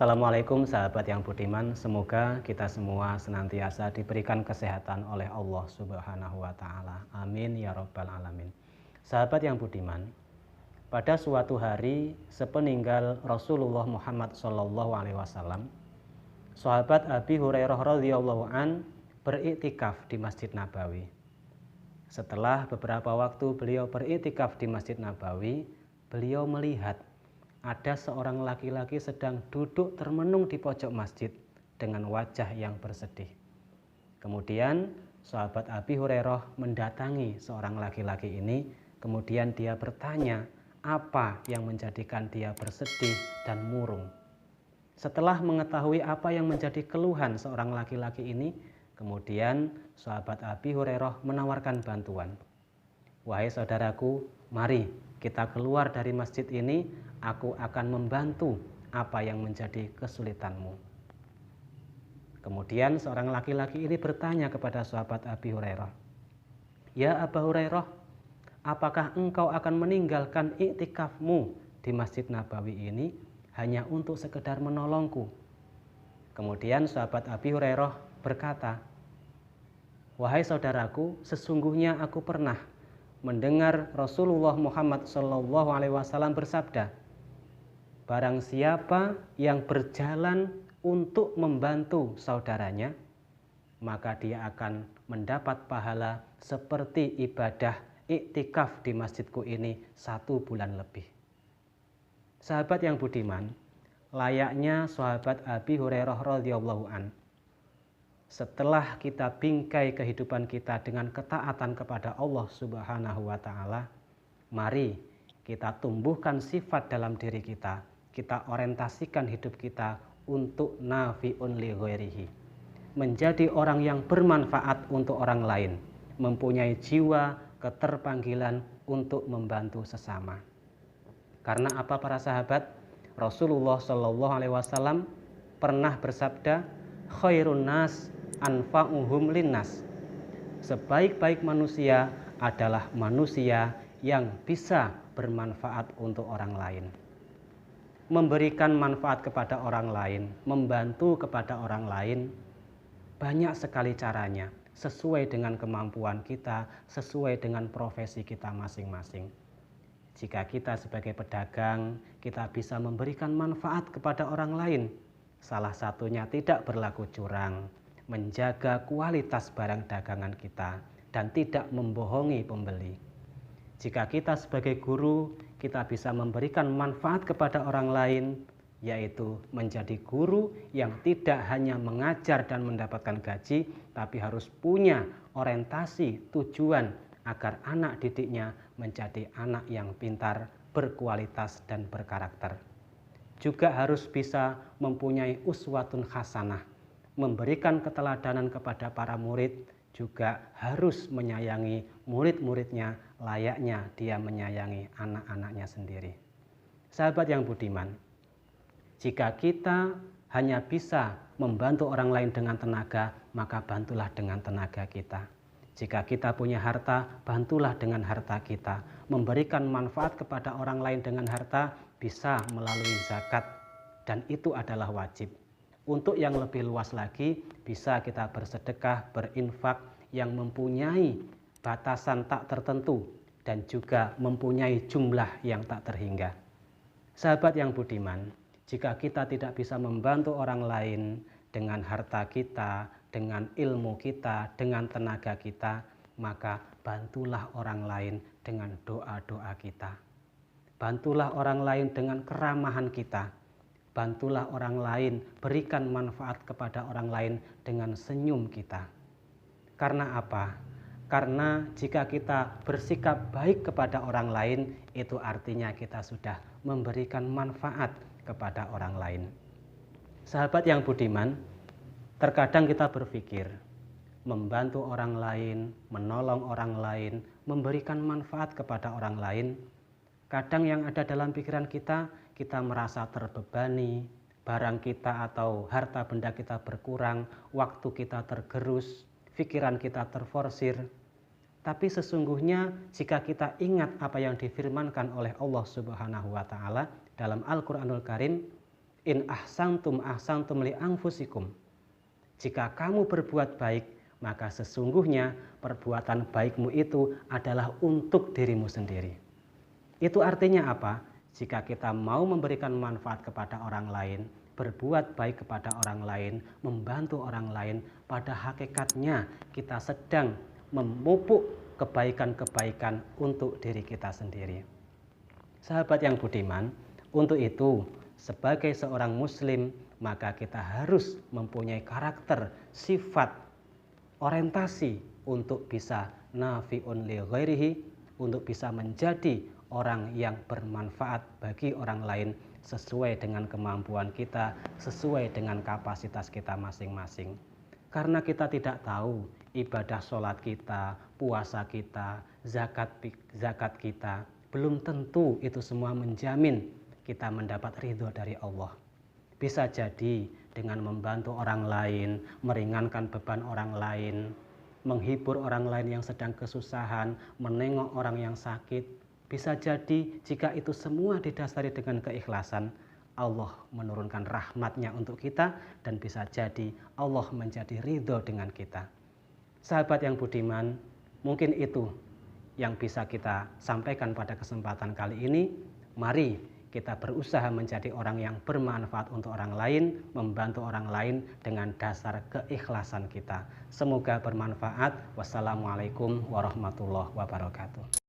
Assalamualaikum sahabat yang budiman, semoga kita semua senantiasa diberikan kesehatan oleh Allah Subhanahu wa Ta'ala. Amin ya Rabbal 'Alamin. Sahabat yang budiman, pada suatu hari sepeninggal Rasulullah Muhammad SAW, sahabat Abi Hurairah radhiyallahu an beriktikaf di Masjid Nabawi. Setelah beberapa waktu beliau beriktikaf di Masjid Nabawi, beliau melihat ada seorang laki-laki sedang duduk termenung di pojok masjid dengan wajah yang bersedih. Kemudian sahabat Abi Hurairah mendatangi seorang laki-laki ini, kemudian dia bertanya apa yang menjadikan dia bersedih dan murung. Setelah mengetahui apa yang menjadi keluhan seorang laki-laki ini, kemudian sahabat Abi Hurairah menawarkan bantuan. Wahai saudaraku, mari kita keluar dari masjid ini, aku akan membantu apa yang menjadi kesulitanmu. Kemudian seorang laki-laki ini bertanya kepada sahabat Abi Hurairah, "Ya Abu Hurairah, apakah engkau akan meninggalkan iktikafmu di Masjid Nabawi ini hanya untuk sekedar menolongku?" Kemudian sahabat Abi Hurairah berkata, "Wahai saudaraku, sesungguhnya aku pernah mendengar Rasulullah Muhammad SAW bersabda, barang siapa yang berjalan untuk membantu saudaranya, maka dia akan mendapat pahala seperti ibadah iktikaf di masjidku ini 1 bulan lebih." Sahabat yang budiman, layaknya sahabat Abi Hurairah radhiyallahu an, setelah kita bingkai kehidupan kita dengan ketaatan kepada Allah Subhanahu wa Ta'ala, mari kita tumbuhkan sifat dalam diri kita. Kita orientasikan hidup kita untuk nafi'un li ghairihi, menjadi orang yang bermanfaat untuk orang lain, mempunyai jiwa keterpanggilan untuk membantu sesama. Karena apa para sahabat? Rasulullah SAW pernah bersabda, khairun nas anfa'uhum linnas. Sebaik-baik manusia adalah manusia yang bisa bermanfaat untuk orang lain. Memberikan manfaat kepada orang lain, membantu kepada orang lain, banyak sekali caranya, sesuai dengan kemampuan kita, sesuai dengan profesi kita masing-masing. Jika kita sebagai pedagang, kita bisa memberikan manfaat kepada orang lain. Salah satunya tidak berlaku curang, menjaga kualitas barang dagangan kita, dan tidak membohongi pembeli. Jika kita sebagai guru, kita bisa memberikan manfaat kepada orang lain, yaitu menjadi guru yang tidak hanya mengajar dan mendapatkan gaji, tapi harus punya orientasi tujuan agar anak didiknya menjadi anak yang pintar, berkualitas, dan berkarakter. Juga harus bisa mempunyai uswatun hasanah, memberikan keteladanan kepada para murid, juga harus menyayangi murid-muridnya layaknya dia menyayangi anak-anaknya sendiri. Sahabat yang budiman, jika kita hanya bisa membantu orang lain dengan tenaga, maka bantulah dengan tenaga kita. Jika kita punya harta, bantulah dengan harta kita. Memberikan manfaat kepada orang lain dengan harta bisa melalui zakat, dan itu adalah wajib. Untuk yang lebih luas lagi, bisa kita bersedekah, berinfak yang mempunyai batasan tak tertentu dan juga mempunyai jumlah yang tak terhingga. Sahabat yang budiman, jika kita tidak bisa membantu orang lain dengan harta kita, dengan ilmu kita, dengan tenaga kita, maka bantulah orang lain dengan doa-doa kita. Bantulah orang lain dengan keramahan kita. Bantulah orang lain, berikan manfaat kepada orang lain dengan senyum kita. Karena apa? Karena jika kita bersikap baik kepada orang lain, itu artinya kita sudah memberikan manfaat kepada orang lain. Sahabat yang budiman, terkadang kita berpikir, membantu orang lain, menolong orang lain, memberikan manfaat kepada orang lain, kadang yang ada dalam pikiran kita, kita merasa terbebani, barang kita atau harta benda kita berkurang, waktu kita tergerus, pikiran kita terforsir. Tapi sesungguhnya jika kita ingat apa yang difirmankan oleh Allah Subhanahu wa Ta'ala dalam Al-Quranul Karim, In ahsantum li anfusikum. Jika kamu berbuat baik, maka sesungguhnya perbuatan baikmu itu adalah untuk dirimu sendiri. Itu artinya apa? Jika kita mau memberikan manfaat kepada orang lain, berbuat baik kepada orang lain, membantu orang lain, pada hakikatnya kita sedang memupuk kebaikan-kebaikan untuk diri kita sendiri. Sahabat yang budiman, untuk itu sebagai seorang muslim maka kita harus mempunyai karakter, sifat, orientasi untuk bisa nafi'un li ghairihi, untuk bisa menjadi orang yang bermanfaat bagi orang lain sesuai dengan kemampuan kita, sesuai dengan kapasitas kita masing-masing. Karena kita tidak tahu ibadah sholat kita, puasa kita, zakat kita, belum tentu itu semua menjamin kita mendapat ridho dari Allah. Bisa jadi dengan membantu orang lain, meringankan beban orang lain, menghibur orang lain yang sedang kesusahan, menengok orang yang sakit. Bisa jadi jika itu semua didasari dengan keikhlasan, Allah menurunkan rahmatnya untuk kita dan bisa jadi Allah menjadi ridho dengan kita. Sahabat yang budiman, mungkin itu yang bisa kita sampaikan pada kesempatan kali ini. Mari kita berusaha menjadi orang yang bermanfaat untuk orang lain, membantu orang lain dengan dasar keikhlasan kita. Semoga bermanfaat. Wassalamualaikum warahmatullahi wabarakatuh.